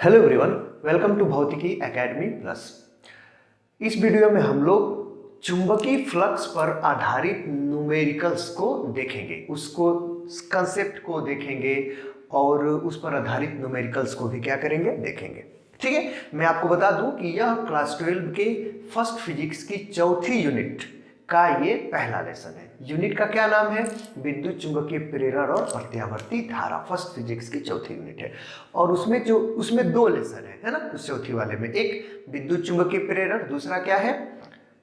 Hello everyone, welcome to भौतिकी academy plus. इस video में हम लोग चुंबकीय फ्लक्स पर आधारित न्यूमेरिकल्स को देखेंगे, उसको कंसेप्ट को देखेंगे और उस पर आधारित न्यूमेरिकल्स को भी क्या करेंगे, देखेंगे। ठीक है, मैं आपको बता दूं कि यह क्लास 12 के फर्स्ट फिजिक्स की चौथी यूनिट का ये पहला लेसन है। यूनिट का क्या नाम है? विद्युत चुंबकीय प्रेरण और प्रत्यावर्ती धारा। फर्स्ट फिजिक्स की चौथी यूनिट है और उसमें दो लेसन है ना। उस चौथी वाले में एक विद्युत चुंबकीय प्रेरण, दूसरा क्या है?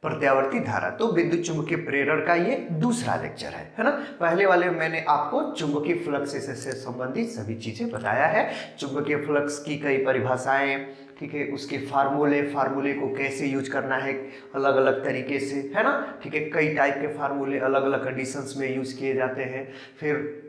प्रत्यावर्ती धारा। तो विद्युत चुंबकीय प्रेरण का ये दूसरा लेक्चर है ना। पहले वाले में मैंने आपको चुंबकीय फ्लक्स से संबंधित सभी चीजें बताया है। चुंबकीय फ्लक्स की कई परिभाषाएं, ठीक है, उसके फार्मूले को कैसे यूज करना है अलग अलग तरीके से, है ना। ठीक है, कई टाइप के फार्मूले अलग अलग कंडीशंस में यूज किए जाते हैं। फिर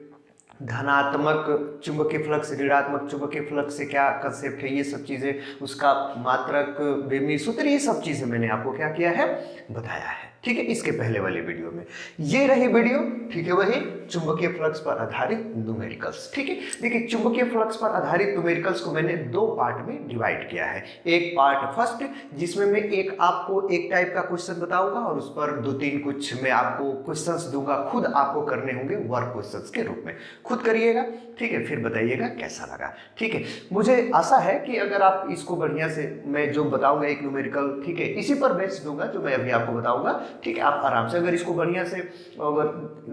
धनात्मक चुंबकीय फ्लक्स, ऋणात्मक चुंबकीय फ्लक्स से क्या कंसेप्ट है, ये सब चीजें, उसका मात्रक, बेमी सूत्र, ये सब चीजें मैंने आपको क्या किया है, बताया है। ठीक है, इसके पहले वाले वीडियो में ये रही वीडियो। ठीक है, वही चुंबकीय फ्लक्स पर आधारित न्यूमेरिकल्स। ठीक है, देखिए चुंबकीय फ्लक्स पर आधारित न्यूमेरिकल्स को मैंने दो पार्ट में डिवाइड किया है। एक पार्ट फर्स्ट, जिसमें मैं आपको एक टाइप का क्वेश्चन बताऊंगा और उस पर दो तीन कुछ मैं आपको क्वेश्चंस दूंगा, खुद आपको करने होंगे वर्क क्वेश्चंस के रूप में, खुद करिएगा। ठीक है, फिर बताइएगा कैसा लगा। ठीक है, मुझे आशा है कि अगर आप इसको बढ़िया से, मैं जो बताऊंगा एक न्यूमेरिकल, ठीक है, इसी पर बेस दूंगा जो मैं अभी आपको बताऊंगा। ठीक है, आप आराम से अगर इसको बढ़िया से अगर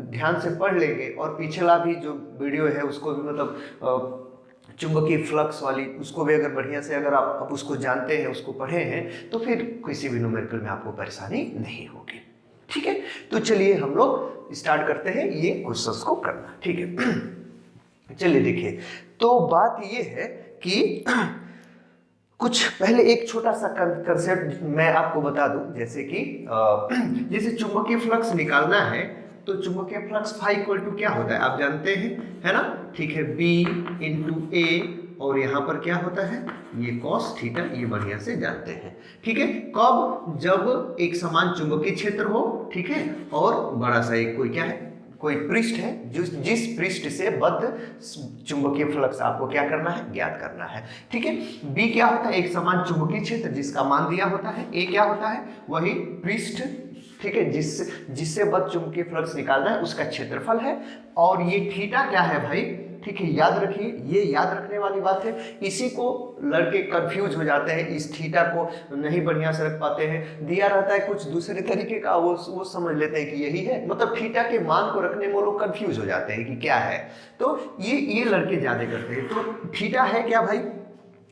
ध्यान से पढ़ लेंगे और पिछला भी जो वीडियो है उसको भी, मतलब चुंबकीय फ्लक्स वाली, उसको भी अगर बढ़िया से अगर आप उसको जानते हैं, उसको पढ़े हैं, तो फिर किसी भी न्यूमेरिकल में आपको परेशानी नहीं होगी। ठीक है, तो चलिए हम लोग स्टार्ट करते हैं ये क्वेश्चंस को करना। ठीक है, चलिए देखिए, तो बात ये है कि कुछ पहले एक छोटा सा कंसेप्ट मैं आपको बता दूं, जैसे कि जैसे चुंबकीय फ्लक्स निकालना है तो चुंबकीय फ्लक्स फाई इक्वल टू क्या होता है, आप जानते हैं, है ना। ठीक है, B इंटू ए, और यहाँ पर क्या होता है, ये कॉस थीटा, ये बढ़िया से जानते हैं। ठीक है, कब? जब एक समान चुंबकीय क्षेत्र हो, ठीक है, और बड़ा सा एक कोई क्या है, कोई पृष्ठ है, जिस पृष्ठ से बद्ध चुंबकीय फ्लक्स आपको क्या करना है, ज्ञात करना है। ठीक है, बी क्या होता है, एक समान चुंबकीय क्षेत्र जिसका मान दिया होता है। ए क्या होता है, वही पृष्ठ, ठीक है, जिससे बद्ध चुंबकीय फ्लक्स निकालना है, उसका क्षेत्रफल है। और ये थीटा क्या है भाई, ठीक है, याद रखिए, ये याद रखने वाली बात है। इसी को लड़के कंफ्यूज हो जाते हैं, इस थीटा को नहीं बढ़िया से रख पाते हैं, दिया रहता है कुछ दूसरे तरीके का, वो समझ लेते हैं कि यही है, मतलब थीटा के मान को रखने में वो लोग कंफ्यूज हो जाते हैं कि क्या है। तो ये लड़के ज्यादा करते हैं। तो थीटा है क्या भाई,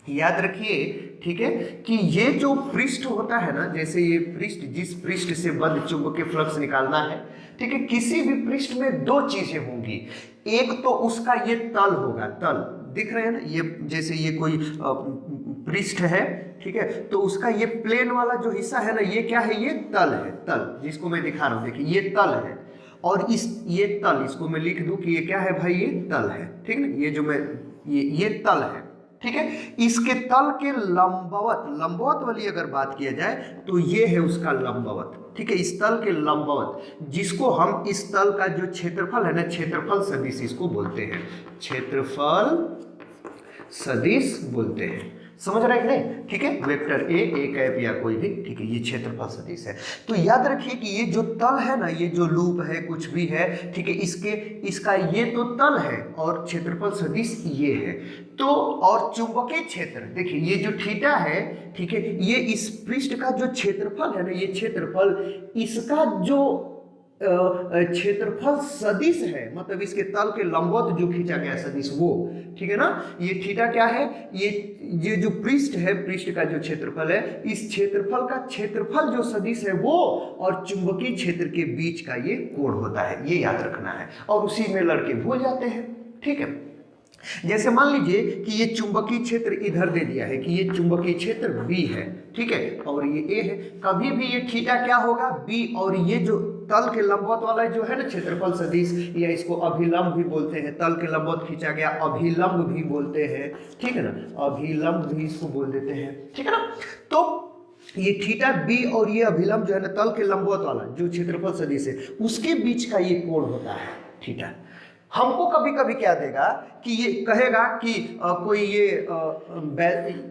याद रखिए, ठीक है, कि ये जो पृष्ठ होता है ना, जैसे ये पृष्ठ, जिस पृष्ठ से बद्ध चुंबकीय फ्लक्स निकालना है, ठीक है, किसी भी पृष्ठ में दो चीजें होंगी। एक तो उसका ये तल होगा, तल दिख रहे हैं ना, ये जैसे ये कोई पृष्ठ है, ठीक है, तो उसका ये प्लेन वाला जो हिस्सा है ना, ये क्या है, ये तल है, तल, जिसको मैं दिखा रहा हूं, देखिए ये तल है। और ये तल, इसको मैं लिख दूं कि ये क्या है भाई, ये तल है। ठीक है, ये जो मैं ये तल है। ठीक है, इसके तल के लंबवत वाली अगर बात किया जाए तो ये है उसका लंबवत। ठीक है, इस तल के लंबवत, जिसको हम इस तल का जो क्षेत्रफल है ना, क्षेत्रफल सदिश इसको बोलते हैं, क्षेत्रफल सदिश बोलते हैं। समझ रहे हैं कि नहीं? ठीक है, वेक्टर ए कैप या कोई भी, ठीक है, ये क्षेत्रफल सदिश है। तो याद रखिए कि ये जो तल है ना, ये जो लूप है, कुछ भी है, ठीक है, इसका ये तो तल है और क्षेत्रफल सदिश ये है। तो और चुंबकीय क्षेत्र, देखिए ये जो थीटा है, ठीक है, ये इस पृष्ठ का जो क्षेत्रफल है ना, ये क्षेत्रफल, इसका जो क्षेत्रफल सदिश है, मतलब इसके तल के लंबवत जो खींचा गया सदिश, वो, ठीक है ना। ये थीटा क्या है, ये जो पृष्ठ है, पृष्ठ का जो क्षेत्रफल है, इस क्षेत्रफल का क्षेत्रफल जो सदिश है वो, और चुंबकीय क्षेत्र के बीच का ये कोण होता है, ये याद रखना है। और उसी में लड़के भूल जाते हैं। ठीक है, जैसे मान लीजिए कि ये चुंबकीय क्षेत्र इधर दे दिया है कि ये चुंबकीय क्षेत्र B है, ठीक है, और ये A है। कभी भी ये थीटा क्या होगा, B, और ये जो तल के लंबवत वाला जो है ना क्षेत्रफल सदिश, या इसको अभिलंब भी बोलते हैं, तल के लंबवत खींचा गया अभिलंब भी बोलते हैं, ठीक है ना, अभिलंब भी इसको बोल देते हैं, ठीक है ना। तो ये थीटा B और ये अभिलंब जो है ना, तल के लंबवत वाला जो क्षेत्रफल सदिश है, उसके बीच का ये कोण होता है थीटा। हमको कभी कभी क्या देगा कि ये कहेगा कि कोई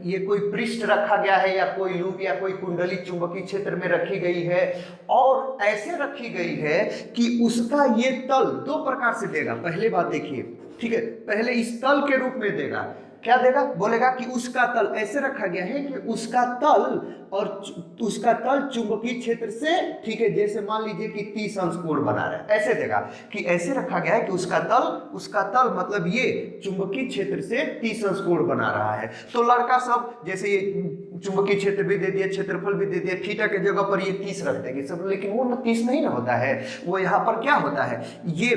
ये कोई पृष्ठ रखा गया है या कोई लूप या कोई कुंडली चुंबकीय क्षेत्र में रखी गई है और ऐसे रखी गई है कि उसका ये तल दो प्रकार से देगा। पहले बात देखिए, ठीक है, पहले इस तल के रूप में देगा, क्या देगा, बोलेगा कि उसका तल ऐसे रखा गया है कि उसका तल और उसका तल चुंबकीय क्षेत्र से, ठीक है, जैसे मान लीजिए कि 30 अंश कोण बना रहा है, ऐसे देगा कि ऐसे रखा गया है कि उसका तल मतलब ये चुंबकीय क्षेत्र से 30 अंश कोण बना रहा है। तो लड़का सब जैसे ये चुंबकीय क्षेत्र भी दे दिया, क्षेत्रफल भी दे दिया, थीटा के जगह पर ये 30 रख देंगे सब, लेकिन वो ना 30 नहीं ना होता है, वो यहाँ पर क्या होता है, ये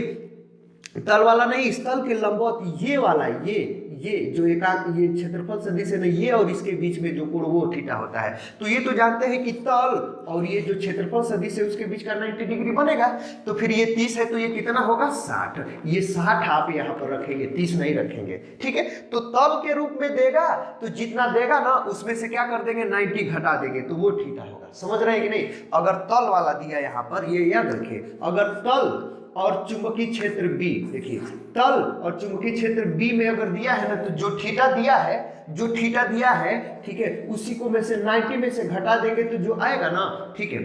तल वाला नहीं, इस तल के लंबवत ये वाला, ये जो ये क्षेत्रफल सदिश है ना, ये और इसके बीच में जो कोण वो थीटा होता है। तो ये तो जानते हैं कि तल और ये जो क्षेत्रफल सदिश है उसके बीच का 90 डिग्री बनेगा। तो फिर ये 30 है तो ये कितना होगा 60, ये 60 आप यहाँ पर रखेंगे, 30 नहीं रखेंगे, ठीक है। तो तल के रूप में देगा तो जितना देगा ना उसमें से क्या कर देंगे 90 घटा देंगे तो वो थीटा होगा। समझ रहे हैं कि नहीं? अगर तल वाला दिया यहाँ पर, ये याद रखिए, अगर तल और चुंबकीय क्षेत्र बी, देखिए तल और चुंबकीय क्षेत्र बी में अगर दिया है ना तो जो थीटा दिया है, ठीक है, उसी को में से 90 में से घटा देंगे तो जो आएगा ना, ठीक है,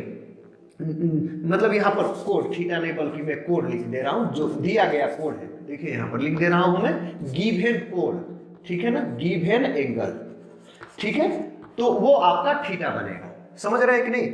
मतलब यहाँ पर कोण, थीटा नहीं बल्कि मैं कोण लिख दे रहा हूँ, जो दिया गया कोण है, देखिए यहाँ पर लिख दे रहा हूँ मैं गिवन कोण, ठीक है ना, गिवन एंगल, ठीक है, तो वो आपका थीटा बनेगा। समझ रहे हैं कि नहीं?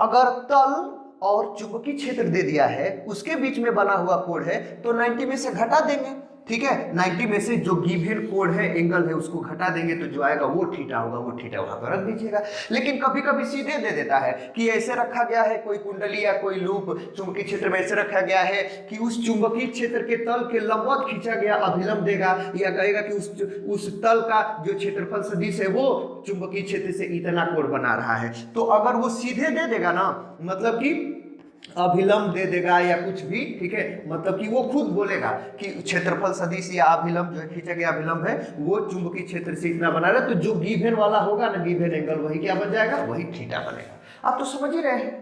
अगर तल और चुंबकीय क्षेत्र दे दिया है उसके बीच में बना हुआ कोण है तो 90 में से घटा देंगे, ठीक है, 90 में से जो गिवन कोण है, एंगल है, उसको घटा देंगे तो जो आएगा वो थीटा होगा, वो थीटा वहां पर रख दीजिएगा। लेकिन कभी कभी सीधे दे देता है कि ऐसे रखा गया है, कोई कुंडली या कोई लूप चुंबकीय क्षेत्र में ऐसे रखा गया है कि उस चुंबकीय क्षेत्र के तल के लंबवत खींचा गया अभिलंब देगा, या कहेगा कि उस तल का जो क्षेत्रफल सदिश है वो चुंबकीय क्षेत्र से इतना कोण बना रहा है। तो अगर वो सीधे दे देगा ना, मतलब कि अभिलंब दे देगा या कुछ भी, ठीक है, मतलब कि वो खुद बोलेगा कि क्षेत्रफल सदिश या अभिलंब जो खींचा गया अभिलंब है वो चुंबकीय क्षेत्र से इतना बना रहा है, तो जो गिवन वाला होगा ना, गिवन एंगल, वही क्या बन जाएगा, वही थीटा बनेगा। आप तो समझ ही रहे हैं,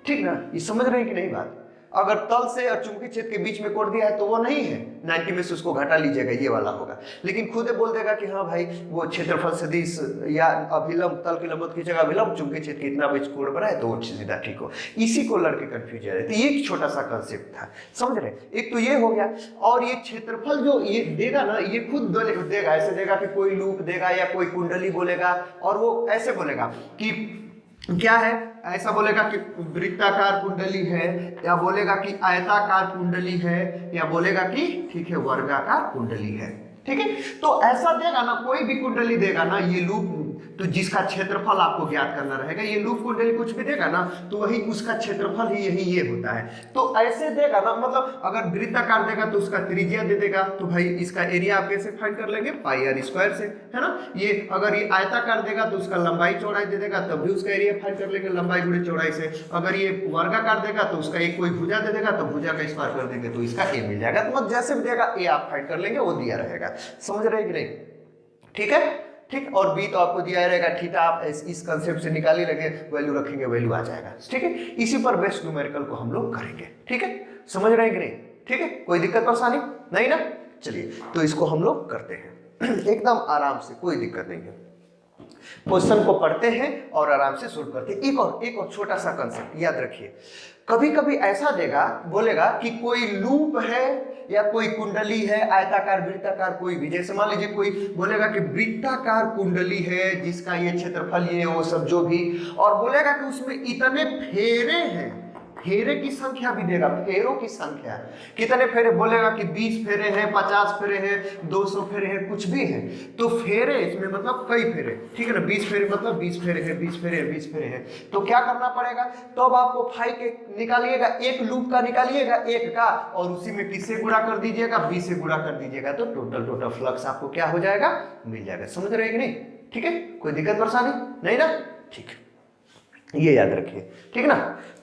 ठीक ना? ये समझ रहे हैं कि नहीं बात? अगर तल से और चुंबकीय क्षेत्र के बीच में कोण दिया है तो वो नहीं है, 90 में से उसको घटा लीजिएगा, ये वाला होगा। लेकिन खुद बोल देगा कि हाँ भाई वो क्षेत्रफल सदिश या अभिलंब, तल के लंबवत खींचेगा अभिलंब, चुंबकीय क्षेत्र के इतना बीच कोण बना है तो वो सीधा ठीक हो। इसी को लड़के कंफ्यूज है। तो ये एक छोटा सा कंसेप्ट था, समझ रहे? एक तो ये हो गया, और ये क्षेत्रफल जो ये देगा ना, ये खुद देगा, ऐसे देगा कि कोई लूप देगा या कोई कुंडली बोलेगा, और वो ऐसे बोलेगा कि क्या है, ऐसा बोलेगा कि वृत्ताकार कुंडली है, या बोलेगा कि आयताकार कुंडली है, या बोलेगा कि ठीक है वर्गाकार कुंडली है, ठीक है। तो ऐसा देगा ना, कोई भी कुंडली देगा ना, ये लूप, तो जिसका क्षेत्रफल आपको ज्ञात करना रहेगा, ये लूप कुंडली कुछ भी देगा ना तो वही उसका क्षेत्रफल ही यही ये होता है। तो ऐसे देगा ना, मतलब अगर वृत्ताकार देगा तो उसका त्रिज्या दे देगा, तो भाई इसका एरिया आप कैसे फाइंड कर लेंगे, पाई आर स्क्वायर से, है ना। ये अगर ये आयताकार देगा तो उसका लंबाई चौड़ाई दे देगा, तब भी उसका एरिया फाइंड कर लेंगे लंबाई गुणे चौड़ाई से। अगर ये वर्गाकार देगा तो उसका एक कोई भुजा दे देगा, तो भुजा का स्क्वायर कर देंगे तो इसका ए मिल जाएगा। तो जैसे भी देगा ए आप फाइंड कर लेंगे, वो दिया रहेगा। समझ रहे कि नहीं? ठीक है, ठीक। और बी तो आपको दिया रहेगा, थीटा आप इस कंसेप्ट से निकाल ही लेंगे, वैल्यू रखेंगे, वैल्यू आ जाएगा, ठीक है। इसी पर बेस्ड न्यूमेरिकल को हम लोग करेंगे, ठीक है। समझ रहे हैं कि नहीं? ठीक है, कोई दिक्कत परेशानी नहीं ना? चलिए तो इसको हम लोग करते हैं एकदम आराम से, कोई दिक्कत नहीं है। क्वेश्चन को पढ़ते हैं और आराम से सोल्व करते हैं। एक और छोटा सा कंसेप्ट याद रखिए, कभी कभी ऐसा देगा, बोलेगा कि कोई लूप है या कोई कुंडली है, आयताकार वृत्ताकार कोई भी, जैसे मान लीजिए कोई बोलेगा कि वृत्ताकार कुंडली है जिसका ये क्षेत्रफल ये वो सब जो भी, और बोलेगा कि उसमें इतने फेरे हैं, फेरे की संख्या भी देगा, फेरों की संख्या कितने फेरे, बोलेगा कि 20 फेरे हैं, 50 फेरे हैं, 200 फेरे हैं, कुछ भी है। तो फेरे इसमें मतलब कई फेरे, ठीक है ना, 20 फेरे मतलब 20 फेरे हैं, 20 फेरे हैं, 20 फेरे हैं। तो क्या करना पड़ेगा, तो अब आपको फाई के निकालिएगा, एक लूप का निकालिएगा, एक का, और उसी में किससे गुणा कर दीजिएगा, 20 से गुणा कर दीजिएगा, तो टोटल फ्लक्स आपको क्या हो जाएगा, मिल जाएगा। समझ रहे हैं कि नहीं? ठीक है, कोई दिक्कत परेशानी नहीं ना? ठीक है, ये याद रखिए, ठीक ना।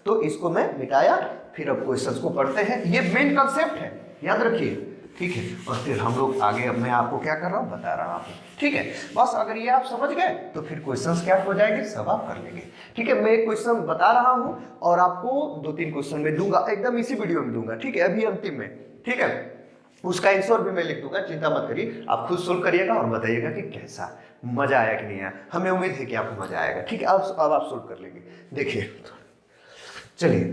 तो इसको मैं मिटाया, फिर अब क्वेश्चंस को पढ़ते हैं। ये मेन कंसेप्ट है, याद रखिए, ठीक है। और फिर हम लोग आगे, अब मैं आपको क्या कर रहा हूँ बता रहा हूँ, ठीक है। बस अगर ये आप समझ गए तो फिर क्वेश्चंस क्या हो जाएंगे, सब आप कर लेंगे, ठीक है। मैं एक क्वेश्चन बता रहा हूँ और आपको 2-3 क्वेश्चन में दूंगा, एकदम इसी वीडियो में दूंगा, ठीक है, अभी अंतिम में, ठीक है। उसका आंसर भी मैं लिख दूंगा, चिंता मत करिए, आप खुद सोल्व करिएगा और बताइएगा कि कैसा मजा आया कि नहीं आया। हमें उम्मीद है कि आपको मजा आएगा। ठीक है, अब आप सोल्व कर लेंगे। देखिए चलिए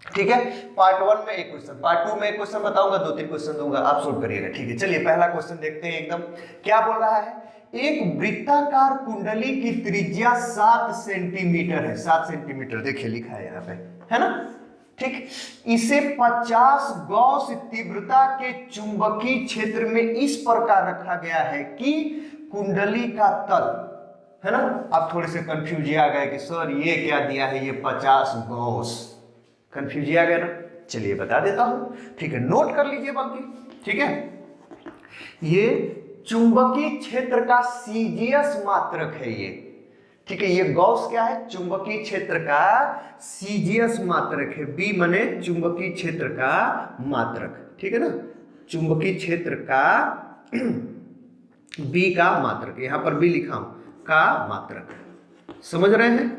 ठीक है, पार्ट 1 में एक क्वेश्चन, पार्ट 2 में एक क्वेश्चन बताऊंगा, 2-3 क्वेश्चन दूंगा, आप सोल्व करिएगा। ठीक है, चलिए पहला क्वेश्चन देखते हैं। एकदम क्या बोल रहा है, एक वृत्ताकार कुंडली की त्रिज्या 7 सेंटीमीटर है। 7 सेंटीमीटर देखिए लिखा है यहाँ पे, है ना। ठीक, इसे 50 गॉस तीव्रता के चुंबकीय क्षेत्र में इस प्रकार रखा गया है कि कुंडली का तल, है ना। आप थोड़े से कंफ्यूज आ गए कि सर ये क्या दिया है, ये 50 गॉस, कंफ्यूज आ गया ना। चलिए बता देता हूं, ठीक है, नोट कर लीजिए बल्कि। ठीक है, ये चुंबकीय क्षेत्र का सीजीएस मात्रक है ये। ठीक है, ये गॉस क्या है, चुंबकीय क्षेत्र का सीजीएस मात्रक है। बी माने चुंबकीय क्षेत्र का मात्रक, ठीक है ना, चुंबकीय क्षेत्र का बी का मात्रक, यहां पर बी लिखा हूं, का मात्रक, समझ रहे हैं।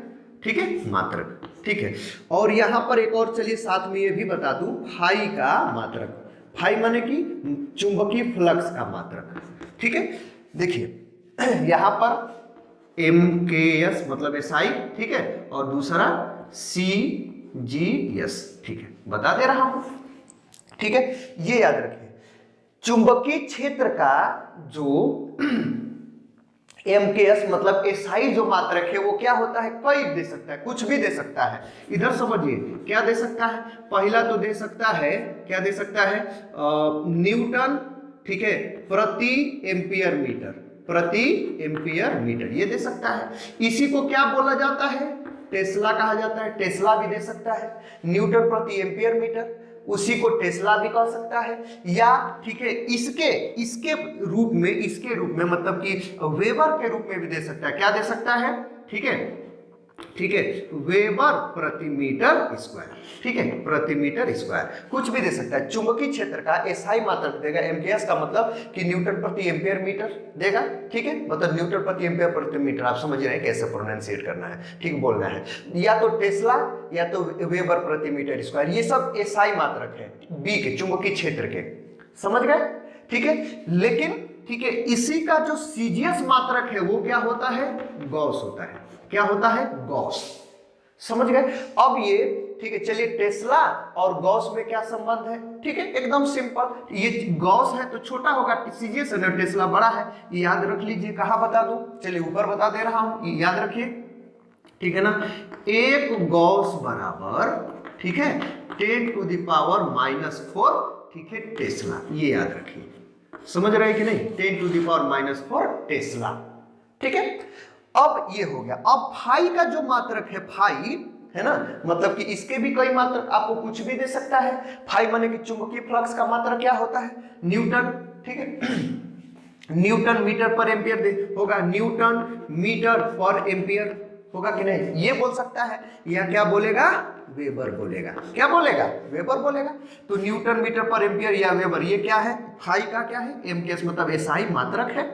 ठीक है, मात्रक, ठीक है। और यहां पर एक और चलिए साथ में ये भी बता दूं, फाई का मात्रक, फाई माने कि चुंबकीय फ्लक्स का मात्रक। ठीक है, देखिए यहां पर MKS मतलब SI, ठीक है, और दूसरा CGS, ठीक है, बता दे रहा हूं। ठीक है, ये याद रखिए, चुंबकीय क्षेत्र का जो MKS मतलब SI जो मात्रक है वो क्या होता है, कई दे सकता है, कुछ भी दे सकता है। इधर समझिए क्या दे सकता है, पहला तो दे सकता है, क्या दे सकता है, न्यूटन, ठीक है, प्रति एम्पियर मीटर, प्रति एम्पियर मीटर, ये दे सकता है। इसी को क्या बोला जाता है, टेस्ला कहा जाता है, टेस्ला भी दे सकता है। न्यूटन प्रति एम्पियर मीटर, उसी को टेस्ला भी कह सकता है। या ठीक है, इसके रूप में मतलब कि वेबर के रूप में भी दे सकता है। क्या दे सकता है, ठीक है, ठीक है, वेबर प्रति मीटर स्क्वायर, ठीक है, प्रति मीटर स्क्वायर, कुछ भी दे सकता है। चुंबकीय क्षेत्र का एसआई मात्रक देगा, एमकेएस का मतलब कि न्यूटन प्रति एम्पियर मीटर देगा। ठीक है, मतलब न्यूटन प्रति एम्पियर प्रति मीटर, आप समझ रहे हैं कैसे प्रोनाउंसिएट करना है, ठीक बोलना है, या तो टेस्ला या तो वेबर प्रति मीटर स्क्वायर, ये सब एसआई मात्रक है बी के, चुंबकीय क्षेत्र के, समझ गए। ठीक है, लेकिन ठीक है, इसी का जो सीजीएस मात्रक है वो क्या होता है, गॉस होता है। क्या होता है, गॉस, समझ गए। अब ये ठीक है, चलिए टेस्ला और गॉस में क्या संबंध है, ठीक है, एकदम सिंपल। ये गॉस है तो छोटा होगा, सीजीएस है ना, टेस्ला बड़ा है, याद रख लीजिए। कहां बता दूं, चलिए ऊपर बता दे रहा हूं, याद रखिए, ठीक है ना। एक गॉस बराबर, ठीक है, 10 to the power -4, ठीक है, टेस्ला, ये याद रखिए, समझ रहे हैं कि नहीं, 10 to the power -4 टेस्ला। ठीक है, अब ये हो गया। अब फाई का जो मात्रक है, फाई है ना, मतलब कि इसके भी कई मात्रक, आपको कुछ भी दे सकता है। फाई माने कि चुंबकीय फ्लक्स का मात्रक क्या होता है, न्यूटन, ठीक है, न्यूटन मीटर पर एम्पियर होगा, न्यूटन मीटर पर एम्पियर होगा कि नहीं, ये बोल सकता है। या क्या बोलेगा, वेबर बोलेगा। क्या बोलेगा, वेबर बोलेगा। तो न्यूटन मीटर पर एम्पियर या वेबर, ये क्या है, फाई का क्या है, एमकेएस मतलब एसआई मात्रक है,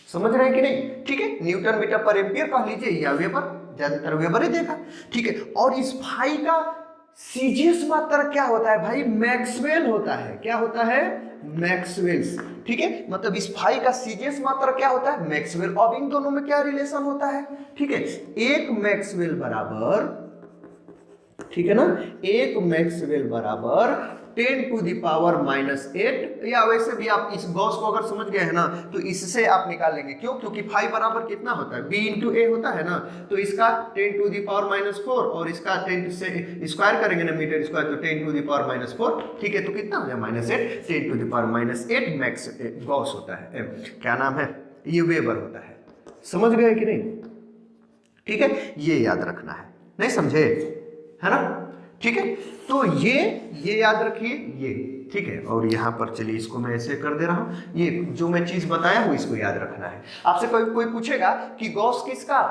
समझ रहे हैं कि नहीं। ठीक है, न्यूटन मीटर पर एम्पियर कह लीजिए या वेबर, ज्यादातर वेबर ही देगा। ठीक है, और इस फाई का सीजीएस मात्रक क्या होता है भाई, मैक्सवेल होता है। क्या होता है, मैक्सवेल्स। ठीक है, मतलब इस फाई का सीजीएस मात्रक क्या होता है, मैक्सवेल। अब इन दोनों में क्या रिलेशन होता है, ठीक है, एक मैक्सवेल बराबर, ठीक है ना, एक मैक्सवेल बराबर 10 to the power -8, या वैसे भी आप इस गॉस को अगर समझ गए हैं ना तो इससे आप निकाल लेंगे। क्यों, क्योंकि फाई बराबर कितना होता है, b × a होता है ना, तो इसका 10 to the power -4 और इसका 10 से स्क्वायर करेंगे ना, मीटर स्क्वायर, तो 10 to the power -4, ठीक है, तो कितना हो गया, -8, 10 to the power -8 max Gauss होता है, क्या नाम है, ये वेबर होता है। समझ गए कि नहीं, ठीक है, ये याद रखना है, नहीं समझे, है ना। ठीक है, तो ये याद रखिए, ये ठीक है। और यहाँ पर चलिए इसको मैं ऐसे कर दे रहा हूँ, ये जो मैं चीज बताया हूँ इसको याद रखना है। आपसे कोई पूछेगा कि गॉस किसका,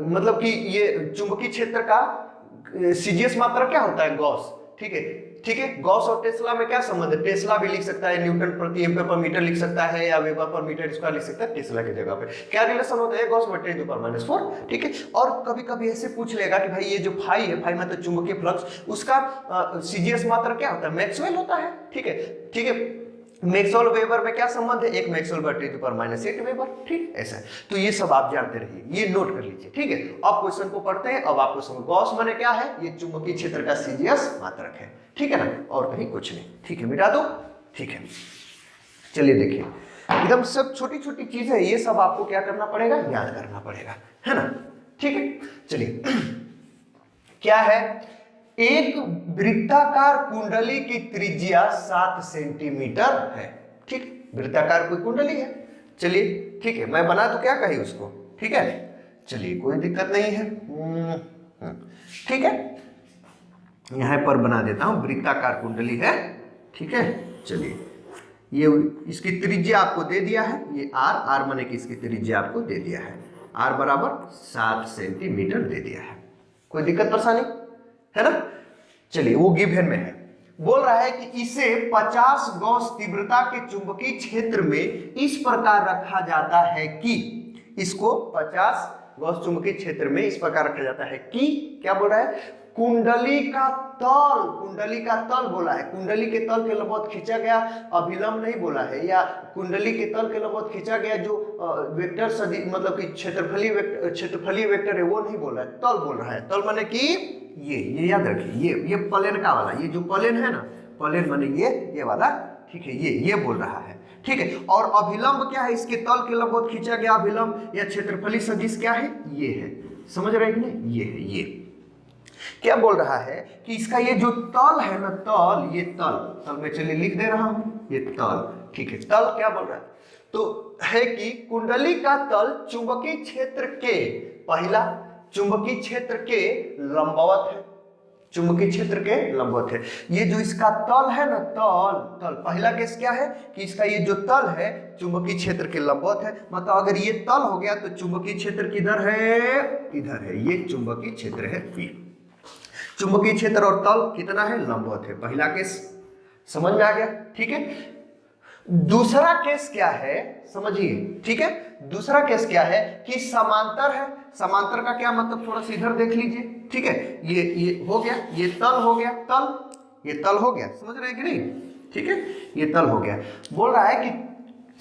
मतलब कि ये चुंबकीय क्षेत्र का सीजीएस मात्रक क्या होता है, गॉस, ठीक है, ठीक है। गॉस और टेस्ला में क्या संबंध है? टेस्ला भी लिख सकता है, न्यूटन प्रति एम्पीयर पर मीटर लिख सकता है, या वेबर पर मीटर स्क्वायर लिख सकता है टेस्ला की जगह पे। क्या रिलेशन होता है? गॉस बटे 10⁻⁴, ठीक है। और कभी कभी ऐसे पूछ लेगा कि भाई ये जो फाई है, फाई मतलब चुंबकीय फ्लक्स, उसका सीजीएस मात्रा क्या होता है? मैक्सवेल होता है, ठीक है, ठीक है। मैक्सवेल वेबर में क्या संबंध है? एक मैक्सवेल बटे 10⁻⁸ वेबर, ठीक, ऐसा है। तो ये सब आप जानते रहिए, ये नोट कर लीजिए, ठीक है। अब क्वेश्चन को पढ़ते हैं। अब आपको समझ, गॉस माने क्या है? ये चुंबकीय क्षेत्र का सीजीएस मात्रक है, ठीक है ना, और कहीं कुछ नहीं, ठीक है। मिटा दो, ठीक है। चलिए देखिए, एकदम सब छोटी छोटी चीजें है, ये सब आपको क्या करना पड़ेगा? याद करना पड़ेगा, है ना, ठीक है। चलिए क्या है? एक वृत्ताकार कुंडली की त्रिज्या 7 सेंटीमीटर है, ठीक। वृत्ताकार कोई कुंडली है, चलिए ठीक है। मैं बना तो क्या कही उसको, ठीक है। चलिए कोई दिक्कत नहीं है, ठीक है। यहां पर बना देता हूं, वृत्ताकार कुंडली है, ठीक है। चलिए ये इसकी त्रिज्या आपको दे दिया है, ये आर माने कि इसकी त्रिज्या आपको दे दिया है, आर बराबर 7 सेंटीमीटर दे दिया है। कोई दिक्कत परेशानी है ना? चलिए वो गिवन में है, बोल रहा है कि इसे 50 गॉस तीव्रता के चुंबकीय क्षेत्र में इस प्रकार रखा जाता है कि, इसको 50 गॉस चुंबकीय क्षेत्र में इस प्रकार रखा जाता है कि, क्या बोल रहा है? कुंडली का तल बोला है, कुंडली के तल के लंबवत खींचा गया अभिलंब नहीं बोला है, या कुंडली के तल के लंबवत खींचा गया जो वेक्टर सदी मतलब कि क्षेत्रफलीय वेक्टर है वो नहीं बोला है, तल बोल रहा है। तल माने कि ये याद रखिए, ये प्लेन का वाला, ये जो प्लेन है ना, प्लेन माने ये वाला, ठीक है, ये बोल रहा है, ठीक है। और अभिलंब क्या है? इसके तल के लंबवत खींचा गया अभिलंब या क्षेत्रफलीय सदिश क्या है? ये है, समझ रहे हैं कि नहीं? ये है, ये क्या बोल रहा है कि इसका ये जो तल है ना, तल, ये तल में चलिए लिख दे रहा हूं, ये तल, ठीक है। तल क्या बोल रहा है? तो है कि कुंडली का तल चुंबकीय क्षेत्र के, पहला चुंबकीय क्षेत्र के लंबवत है, चुंबकीय क्षेत्र के लंबवत है। ये जो इसका तल है ना, तल पहला केस क्या है कि इसका ये जो तल है चुंबकीय क्षेत्र के लंबवत है। मतलब अगर ये तल हो गया तो चुंबकीय क्षेत्र किधर है? इधर है, ये चुंबकीय क्षेत्र है P। चुंबकीय क्षेत्र और तल कितना है? लंबवत है। पहला केस समझ में आ गया, ठीक है। दूसरा केस क्या है समझिए, ठीक है। दूसरा केस क्या है कि समांतर है। समांतर का क्या मतलब? थोड़ा सा इधर देख लीजिए, ठीक है। ये हो गया, ये तल हो गया, तल, ये तल हो गया, समझ रहे हैं कि नहीं? ठीक है, ये तल हो गया। बोल रहा है कि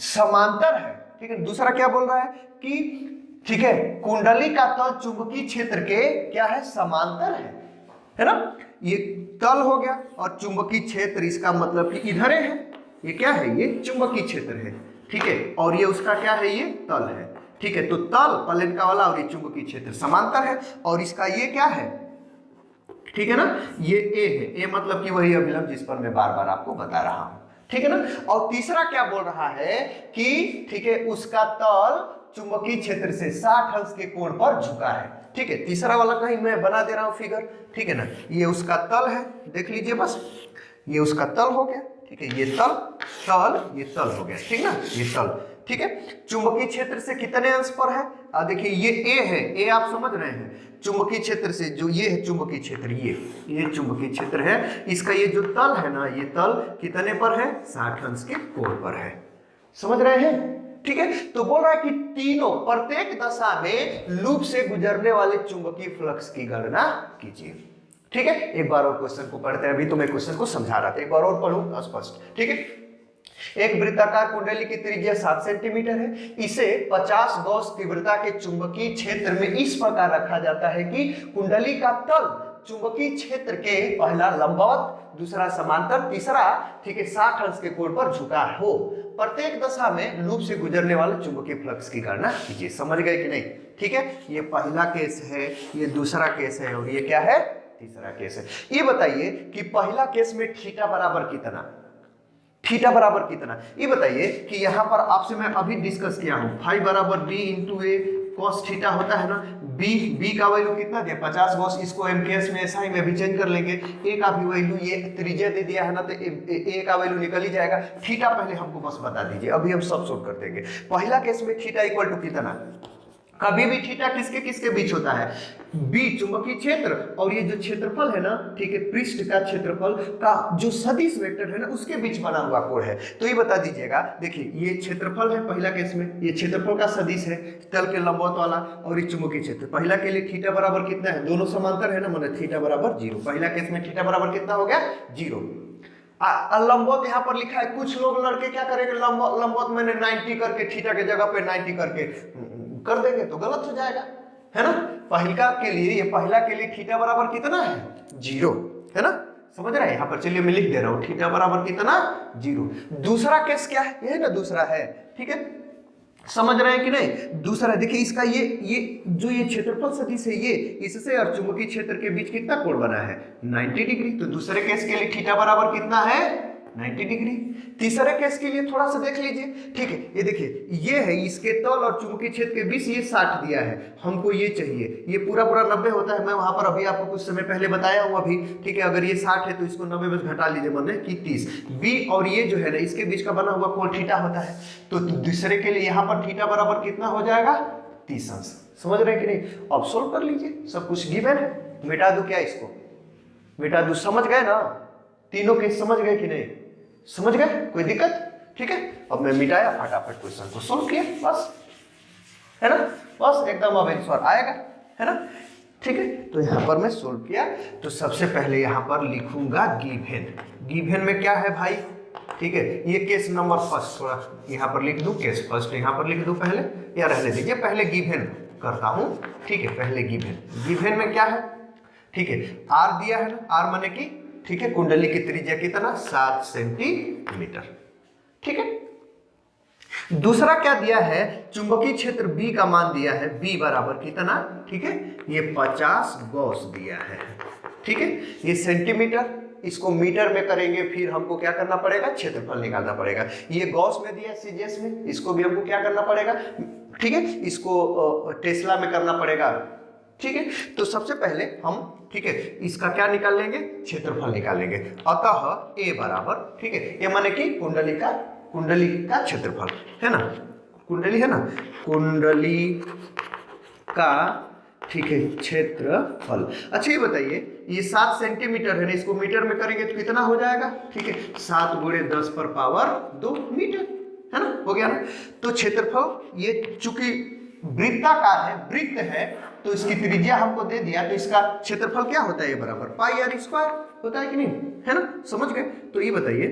समांतर है, ठीक है। दूसरा क्या बोल रहा है कि, ठीक है, कुंडली का तल चुंबकीय क्षेत्र के क्या है? समांतर है ना। ये तल हो गया और चुंबकीय क्षेत्र इसका मतलब कि इधर है, ये क्या है? ये चुंबकीय क्षेत्र है, ठीक है। और ये उसका क्या है? ये तल है, ठीक है। तो तल प्लेन का वाला और ये चुंबकीय क्षेत्र समांतर है, और इसका ये क्या है? ठीक है ना, ये ए है, ए मतलब कि वही अभिलंब जिस पर मैं बार बार आपको बता रहा हूं, ठीक है ना। और तीसरा क्या बोल रहा है कि, ठीक है, उसका तल चुंबकीय क्षेत्र से 60 अंश के कोण पर झुका है, ठीक है। तीसरा वाला कहीं मैं बना दे रहा हूं फिगर, ठीक है ना। ये उसका तल है, देख लीजिए बस, ये उसका तल हो गया, ठीक है। ये तल, ये तल हो गया, ठीक ना, ये तल, ठीक है। चुंबकीय क्षेत्र से कितने अंश पर है? देखिए ये ए है, ए आप समझ रहे हैं, चुंबकीय क्षेत्र से जो ये है चुंबकीय क्षेत्र, ये चुंबकीय क्षेत्र है, इसका ये जो तल है ना, ये तल कितने पर है? 60 अंश के कोण पर है, समझ रहे हैं, ठीक है। तो बोल रहा है कि तीनों, प्रत्येक दशा में लूप से गुजरने वाले चुंबकीय फ्लक्स की गणना कीजिए, ठीक है। एक बार और क्वेश्चन को पढ़ते हैं, अभी तो मैं क्वेश्चन को समझा रहा था, एक बार और पढ़ूं स्पष्ट, ठीक है। एक वृत्ताकार कुंडली की त्रिज्या 7 सेंटीमीटर है, इसे 50 गॉस तीव्रता के चुंबकीय क्षेत्र में इस प्रकार रखा जाता है कि कुंडली का तल चुंबकीय क्षेत्र के पहला लंबवत, दूसरा समांतर, तीसरा, ठीक है, 60 अंश के कोण पर झुका हो। प्रत्येक दशा में लूप से गुजरने वाले चुंबकीय फ्लक्स की गणना कीजिए। समझ गए कि नहीं? ठीक है, ये पहला केस है, ये दूसरा केस है, और ये क्या है? तीसरा केस है। ये बताइए कि पहला केस में थीटा बराबर कितना, थीटा बराबर कितना, ये बताइए कि यहां पर आपसे मैं अभी डिस्कस किया हूं, फाई बराबर बी इंटू ए कॉस थीटा होता है ना। बी का वैल्यू कितना दिया? 50 गॉस, इसको एमकेएस में ऐसा ही में भी चेंज कर लेंगे। ए का भी वैल्यू, ये त्रिज्या दे दिया है ना, तो ए का वैल्यू निकल ही जाएगा। थीटा पहले हमको बस बता दीजिए, अभी हम सब सोल्व कर देंगे। पहला केस में थीटा इक्वल टू कितना? कभी भी थीटा किसके किसके बीच होता है, बी चुंबकीय क्षेत्र और ये जो क्षेत्रफल है ना, ठीक है, पृष्ठ का क्षेत्रफल का जो सदिश वेक्टर है ना उसके बीच बना हुआ कोण है। तो ये बता दीजिएगा, देखिए ये क्षेत्रफल है पहला केस में, ये क्षेत्रफल का सदिश है तल के लंबवत वाला, और ये चुंबकीय क्षेत्र पहला के लिए थीटा बराबर कितना है, दोनों समांतर है ना, माने थीटा बराबर 0। पहला केस में थीटा बराबर कितना हो गया 0। लंबवत यहाँ पर लिखा है, कुछ लोग लड़के क्या करेंगे, लंबवत मैंने 90 करके थीटा के जगह पे 90 करके कर देंगे तो गलत हो जाएगा, है ना। पहला के लिए, ये पहला के लिए थीटा बराबर कितना है 0, है ना, समझ रहे हैं। यहाँ पर चलिए मैं लिख दे रहा हूँ थीटा बराबर कितना 0। दूसरा केस क्या है, ये ना दूसरा है, ठीक है, समझ रहे हैं कि नहीं। दूसरा देखिए इसका ये जो ये क्षेत्रफल सदिश है, ये इससे और चुंबकीय क्षेत्र के बीच कितना कोण बना है 90 डिग्री। तो दूसरे केस के लिए थीटा बराबर कितना है 90 डिग्री। तीसरे केस के लिए थोड़ा सा देख लीजिए, ठीक है, ये देखिए ये है इसके तल और चुंबकीय क्षेत्र के बीच ये 60 दिया है, हमको ये चाहिए, ये पूरा 90 होता है। मैं वहां पर अभी आपको कुछ समय पहले बताया हूँ अभी, ठीक है। अगर ये 60 है तो इसको 90 में घटा लीजिए, माने कि 30। बी और ये जो है ना इसके बीच का बना हुआ कोण थीटा होता है। तो दूसरे के लिए यहाँ पर थीटा बराबर कितना हो जाएगा 30 अंश। समझ रहे हैं कि नहीं। अब सोल्व कर लीजिए, सब कुछ गिवन है। मिटा दो क्या इसको, मिटा दो। समझ गए ना, तीनों केस समझ गए कि नहीं, समझ गए, कोई दिक्कत, ठीक है। अब मैं मिटाया, फटाफट क्वेश्चन को सोल्व किया, बस, है ना, बस एकदम अब आंसर आएगा, है ना, ठीक है। तो यहाँ पर मैं सोल्व किया, तो सबसे पहले यहाँ पर लिखूंगा गिवन। गिवन में क्या है भाई, ठीक है, ये केस नंबर फर्स्ट, थोड़ा यहाँ पर लिख दूं, केस फर्स्ट यहाँ पर लिख दूं पहले, या रहने दीजिए, पहले गिवन करता हूँ, ठीक है। पहले गिवन, गिवन में क्या है, ठीक है, आर दिया है ना, आर माने की, ठीक है, कुंडली की त्रिज्या कितना 7 सेंटीमीटर, ठीक है। दूसरा क्या दिया है, चुंबकीय क्षेत्र बी का मान दिया है, बी बराबर कितना, ठीक है, ये 50 गॉस दिया है, ठीक है। ये सेंटीमीटर, इसको मीटर में करेंगे, फिर हमको क्या करना पड़ेगा, क्षेत्रफल निकालना पड़ेगा। ये गॉस में दिया सीजीएस में, इसको भी हमको क्या करना पड़ेगा, ठीक है, इसको टेस्ला में करना पड़ेगा, ठीक है। तो सबसे पहले हम, ठीक है, इसका क्या निकाल लेंगे, क्षेत्रफल निकालेंगे। अतः ए बराबर, ठीक है, ये माने कि कुंडली का क्षेत्रफल है ना, कुंडली है ना, कुंडली का, ठीक है, क्षेत्रफल। अच्छा ये बताइए, ये 7 सेंटीमीटर है ना, इसको मीटर में करेंगे तो कितना हो जाएगा, ठीक है, 7 गुणे 10 पर पावर 2 मीटर, है ना, हो गया ना। तो क्षेत्रफल ये चूंकि वृत्ताकार है, वृत्त है, तो इसकी त्रिज्या हमको दे दिया, तो इसका क्षेत्रफल क्या होता है, ये बराबर पाई आर स्क्वायर होता है कि नहीं, है ना, समझ गए। तो ये बताइए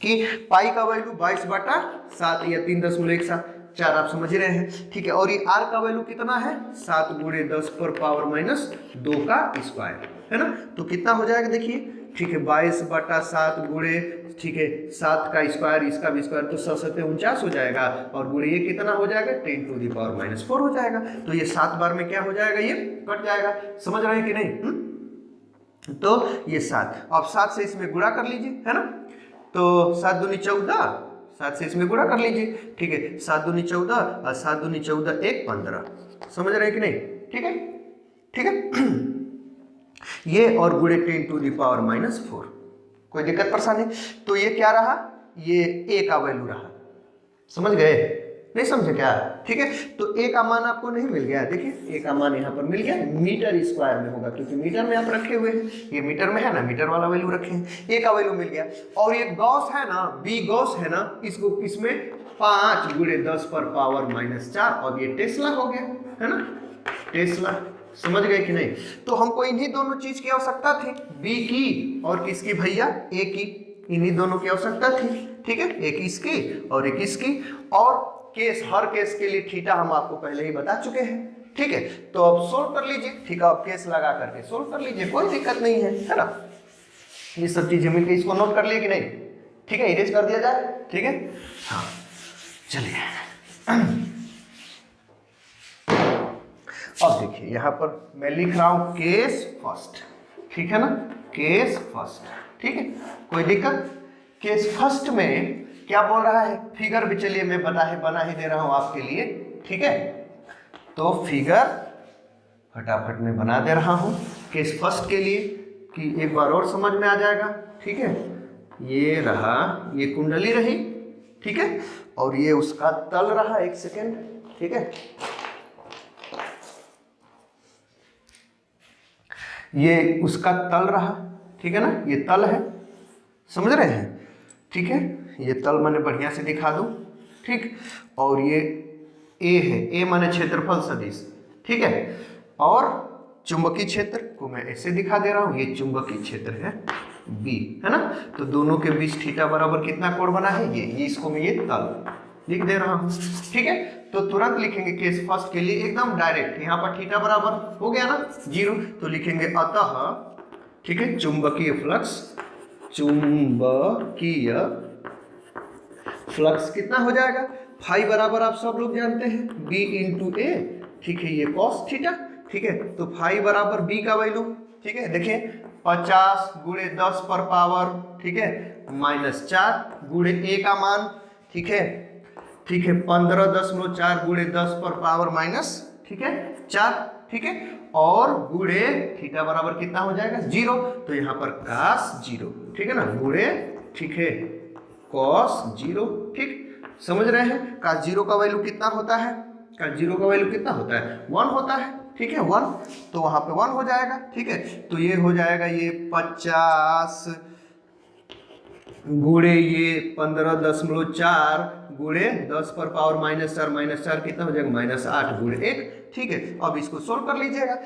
कि पाई का वैल्यू 22/7 या 3.14, आप समझ रहे हैं, ठीक है। और ये आर का वैल्यू कितना है, 7 गुणे 10 पर पावर -2 का स्क्वायर, है ना। तो कितना हो जाएगा देखिए, ठीक है, 22/7 गुणे, ठीक है, 7 का स्क्वायर, इसका भी स्क्वायर, तो 7 49 हो जाएगा, और गुणे ये कितना हो जाएगा 10⁻⁻4 हो जाएगा। तो ये 7 बार में क्या हो जाएगा, ये कट जाएगा। समझ रहे हैं कि नहीं। तो ये 7, अब 7 से इसमें गुणा कर लीजिए, है ना। तो 7 दूनी 14, 7 से इसमें गुणा कर लीजिए, ठीक है, 7 दूनी 14 और 7 दूनी 14 1 15। समझ रहे हैं कि नहीं, ठीक है, ठीक है। ये और गुणे 10⁻⁻4, कोई दिक्कत परेशानी। तो ये क्या रहा, ये ए का वैल्यू रहा, समझ गए, नहीं समझे क्या, ठीक है। तो ए का मान आपको नहीं मिल गया, देखिए ए का मान यहाँ पर मिल गया, मीटर स्क्वायर में होगा, क्योंकि मीटर में आप रखे हुए हैं, ये मीटर में है ना, मीटर वाला वैल्यू रखे हैं, ए का वैल्यू मिल गया। और ये गॉस है ना, बी गॉस है ना, इसको इसमें 5 गुणे 10 पर पावर -4, और ये टेस्ला हो गया, है ना, टेस्ला। समझ गए कि नहीं। तो हमको इन्हीं दोनों चीज की आवश्यकता थी, बी की और किसकी भैया, ए की, इन्हीं दोनों की आवश्यकता थी, ठीक है, एक इसकी और एक इसकी। और केस, हर केस के लिए थीटा हम आपको पहले ही बता चुके हैं, ठीक है। तो अब सोल्व कर लीजिए, ठीक है, अब केस लगा करके सोल्व कर लीजिए, कोई दिक्कत नहीं है ना। ये सब चीजें मिलकर इसको नोट कर लिए कि नहीं, ठीक है, इरेज कर दिया जाए, ठीक है। हाँ चलिए, अब देखिए यहाँ पर मैं लिख रहा हूं केस फर्स्ट, ठीक है ना, केस फर्स्ट, ठीक है, कोई दिक्कत। केस फर्स्ट में क्या बोल रहा है, फिगर भी चलिए मैं बना ही दे रहा हूं आपके लिए, ठीक है। तो फिगर फटाफट में बना दे रहा हूं केस फर्स्ट के लिए, कि एक बार और समझ में आ जाएगा, ठीक है। ये रहा, ये कुंडली रही, ठीक है, और ये उसका तल रहा, एक सेकेंड, ठीक है। ये उसका तल रहा, ठीक है ना, ये तल है, समझ रहे हैं, ठीक है, ये तल मैंने बढ़िया से दिखा दूं, ठीक, और ये ए है, ए माने क्षेत्रफल सदिश, ठीक है, और चुंबकीय क्षेत्र को मैं ऐसे दिखा दे रहा हूं, ये चुंबकीय क्षेत्र है बी, है ना, तो दोनों के बीच थीटा बराबर कितना कोण बना है, ये इसको मैं ये तल लिख दे रहा हूं, ठीक है। तो तुरंत लिखेंगे केस फर्स्ट के लिए एकदम डायरेक्ट, यहाँ पर थीटा बराबर हो गया ना 0, तो लिखेंगे अतः, ठीक है, चुंबकीय फ्लक्स, चुंबकीय फ्लक्स कितना हो जाएगा, फाई बराबर आप सब लोग जानते हैं बी इंटू ए, ठीक है, ये कॉस थीटा, ठीक है, तो फाई बराबर बी का वैल्यू, ठीक है, देखिए 50 गुणे 10 पर पावर, ठीक है, -4 गुणे ए का मान, ठीक है, 15.4 गुणे 10 पर पावर माइनस, ठीक है, 4, ठीक है, और गुणे थीटा बराबर कितना हो जाएगा 0, तो यहाँ पर cos 0, ठीक है ना, गुणे, ठीक है, cos 0, ठीक, समझ रहे हैं, cos 0 का वैल्यू कितना होता है, cos 0 का वैल्यू कितना होता है 1 होता है, ठीक है, 1, तो वहां पे 1 हो जाएगा, ठीक है, तो ये हो जाएगा ये 50 गुणे ये 15.4 गुणे 10 पर पावर -4 कितना हो जाएगा -8 गुणे 1, ठीक है। अब इसको सोल्व कर लीजिएगा,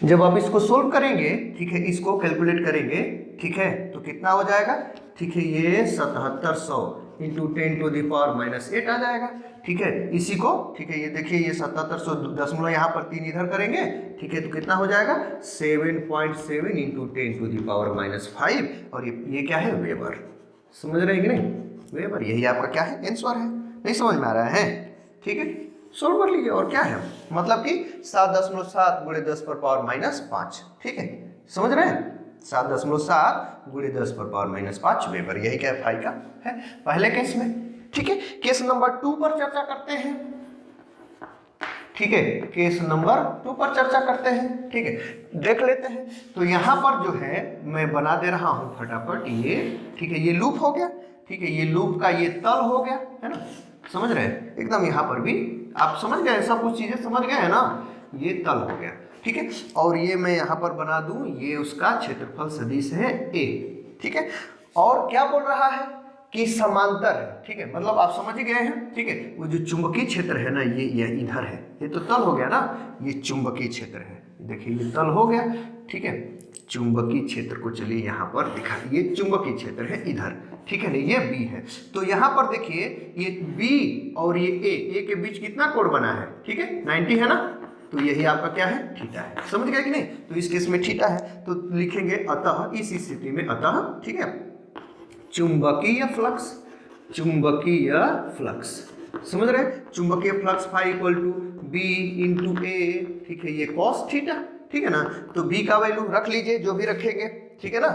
जब आप इसको सोल्व करेंगे, ठीक है, इसको कैलकुलेट करेंगे, ठीक है, तो कितना हो जाएगा, ठीक है, ये 7700 इंटू 10⁻⁸ आ जाएगा, ठीक है, इसी को, ठीक है, ये देखिए ये 7700 दशमलव यहाँ पर 3 इधर करेंगे, ठीक है, तो कितना हो जाएगा 7.7 इंटू 10⁻⁵, और ये क्या है वेबर, समझ रहे हैं कि नहीं, वेबर, यही आपका क्या है आंसर है, नहीं समझ में आ रहा है, ठीक है, सोल्व कर लीजिए, और क्या है, मतलब कि 7.7 गुणे 10 पर पावर -5, ठीक है, समझ रहे हैं, 7.7 गुणे 10 पर पावर -5 वेबर, यही क्या फाई का है पहले केस में, ठीक है। केस नंबर 2 पर चर्चा करते हैं, ठीक है, केस नंबर 2 पर चर्चा करते हैं, ठीक है, देख लेते हैं। तो यहाँ पर जो है मैं बना दे रहा हूँ फटाफट ये, ठीक है, ये लूप हो गया, ठीक है, ये लूप का ये तल हो गया, है ना, समझ रहे हैं एकदम, यहाँ पर भी आप समझ गए, सब कुछ चीजें समझ गए हैं ना, ये तल हो गया, ठीक है, और ये मैं यहाँ पर बना दूं, ये उसका क्षेत्रफल सदिश है ए, ठीक है, और क्या बोल रहा है कि समांतर है, ठीक है, मतलब आप समझ गए हैं, ठीक है, वो जो चुंबकीय क्षेत्र है ना, ये इधर है, ये तो तल हो गया ना, ये चुंबकीय क्षेत्र है, देखिए ये तल हो गया, ठीक है, चुंबकीय क्षेत्र को चलिए यहाँ पर दिखा, ये चुंबकीय क्षेत्र है इधर, ठीक है ना, ये बी है, तो यहाँ पर देखिए ये बी और ये ए के बीच कितना कोण बना है, ठीक है, 90 है ना, तो यही आपका क्या है थीटा है, समझ गए कि नहीं, तो इस केस में थीटा है, तो लिखेंगे अतः, इस स्थिति में अतः, ठीक है, चुंबकीय फ्लक्स, चुंबकीय फ्लक्स, समझ रहे, चुंबकीय flux phi equal to B into A, ठीक है, ये कॉस थीटा, ठीक है ना, तो बी का वैल्यू रख लीजिए जो भी रखेंगे, ठीक है ना,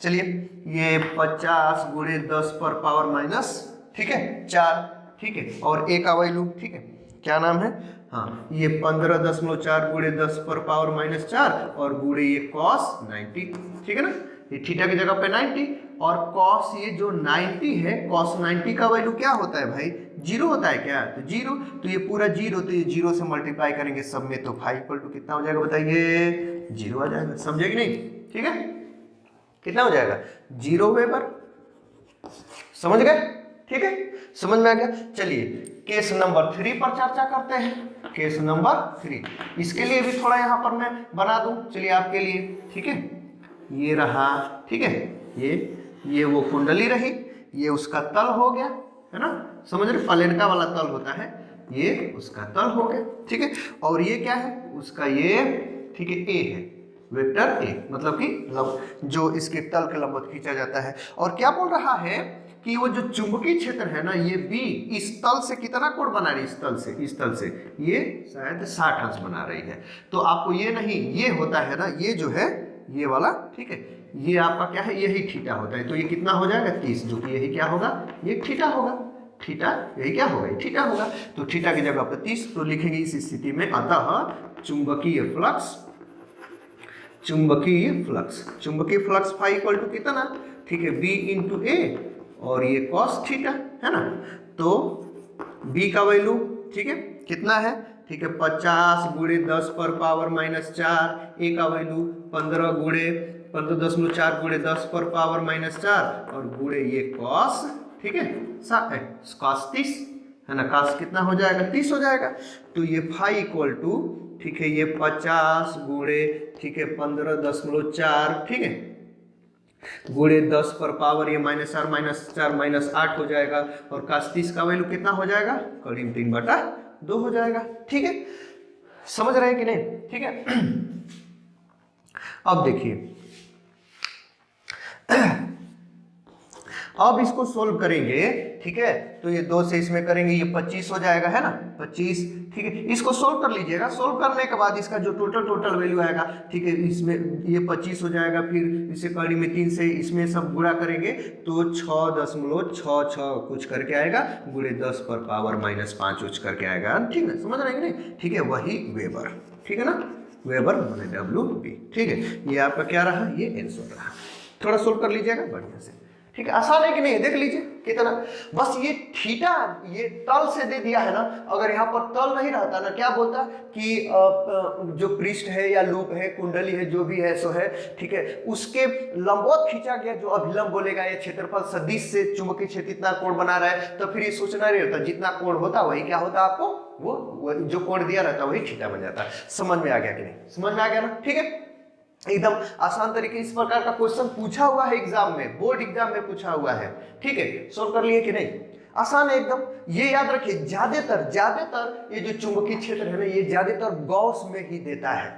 चलिए ये 50 गुणे 10 पर पावर माइनस, ठीक है 4, ठीक है, और ए का वैल्यू, ठीक है, क्या नाम है, हाँ, ये 15.4 गुणे 10 पर पावर -4 और गुणे ये कॉस 90, ठीक है ना, ये थीटा की जगह पे 90, और कॉस ये जो 90 है, कॉस 90 का वैल्यू क्या होता है भाई 0 होता है क्या, तो 0, तो ये पूरा 0, तो ये 0 से मल्टीप्लाई करेंगे सब में, तो फाई इक्वल टू कितना हो जाएगा बताइए 0 आ जाएगा, समझे कि नहीं, ठीक है, कितना हो जाएगा 0 वेबर, समझ गए, ठीक है, समझ में आ गया। चलिए केस नंबर 3 पर चर्चा करते हैं, केस नंबर 3, इसके लिए भी थोड़ा यहाँ पर मैं बना दूं, चलिए आपके लिए, ठीक है, ये रहा, ठीक है, ये वो कुंडली रही, ये उसका तल हो गया, है ना, समझ रहे, पलेनका वाला तल होता है, ये उसका तल हो गया, ठीक है, और ये क्या है उसका ये, ठीक है, ए है, वेक्टर ए, मतलब कि जो इसके तल के लंबवत खींचा जाता है, और क्या बोल रहा है कि वो जो चुंबकीय क्षेत्र है ना, ये बी इस तल से कितना कोण बना रही है, इस तल से ये शायद 60 अंश बना रही है, तो आपको ये नहीं, ये होता है ना, ये जो है ये वाला, ठीक है, ये आपका क्या है, यही थीटा होता है, तो ये कितना हो जाएगा 30, जो कि यही क्या होगा, ये थीटा होगा, थीटा यही क्या होगा, थीटा होगा, तो थीटा की जगह पर 30, तो लिखेंगे इस स्थिति में अतः चुंबकीय फ्लक्स, चुंबकीय फ्लक्स, चुंबकीय फ्लक्स फाई इक्वल टू कितना, ठीक है, बी इंटू ए, और ये कॉस थीटा, है ना, तो बी का वैल्यू, ठीक है, कितना है, ठीक है 50 गुणे 10 पर पावर -4, ए का वैल्यू 15 गुणे 15.4 गुणे 10 पर पावर -4 और गुणे ये कॉस, ठीक है कॉस 30 है ना, कॉस कितना हो जाएगा 30 हो जाएगा। तो ये फाई इक्वल टू, ठीक है ये 50 गुणे, ठीक है 15.4, ठीक है गुणे 10 पर पावर ये -4 -8 हो जाएगा और cos 30 का वैल्यू कितना हो जाएगा करीब 3/2 हो जाएगा। ठीक है समझ रहे हैं कि नहीं, ठीक है। अब देखिए अब इसको सोल्व करेंगे, ठीक है तो ये 2 से इसमें करेंगे ये 25 हो जाएगा है ना 25, ठीक है इसको सोल्व कर लीजिएगा। सोल्व करने के बाद इसका जो टोटल वैल्यू आएगा, ठीक है इसमें ये 25 हो जाएगा, फिर इसे कड़ी में 3 से इसमें सब गुणा करेंगे तो 6.66 कुछ करके आएगा गुणे 10 पर पावर -5 कुछ करके आएगा, ठीक है समझ रहे हैं नहीं, ठीक है वही वेबर, ठीक है ना वेबर माने WB, ठीक है ये आपका क्या रहा ये आंसर रहा। थोड़ा सोल्व कर लीजिएगा बढ़िया से, ठीक है आसान है कि नहीं देख लीजिए कितना, बस ये थीटा ये तल से दे दिया है ना, अगर यहाँ पर तल नहीं रहता ना क्या बोलता कि जो पृष्ठ है या लूप है कुंडली है जो भी है सो है, ठीक है उसके लंबवत खींचा गया जो अभिलंब बोलेगा ये क्षेत्रफल सदिश से चुंबकीय क्षेत्र इतना कोण बना रहा है, तो फिर ये सोचना नहीं रहता जितना कोण होता वही क्या होता आपको वो जो कोण दिया रहता वही थीटा बन जाता। समझ में आ गया कि नहीं, समझ में आ गया ना, ठीक है एकदम आसान तरीके इस प्रकार का क्वेश्चन पूछा हुआ है एग्जाम में, बोर्ड एग्जाम में पूछा हुआ है, ठीक है सोल्व कर लिए कि नहीं, आसान है एकदम। ये याद रखिए ज्यादातर ये जो चुंबकीय क्षेत्र है ना ये ज्यादातर गॉस में ही देता है,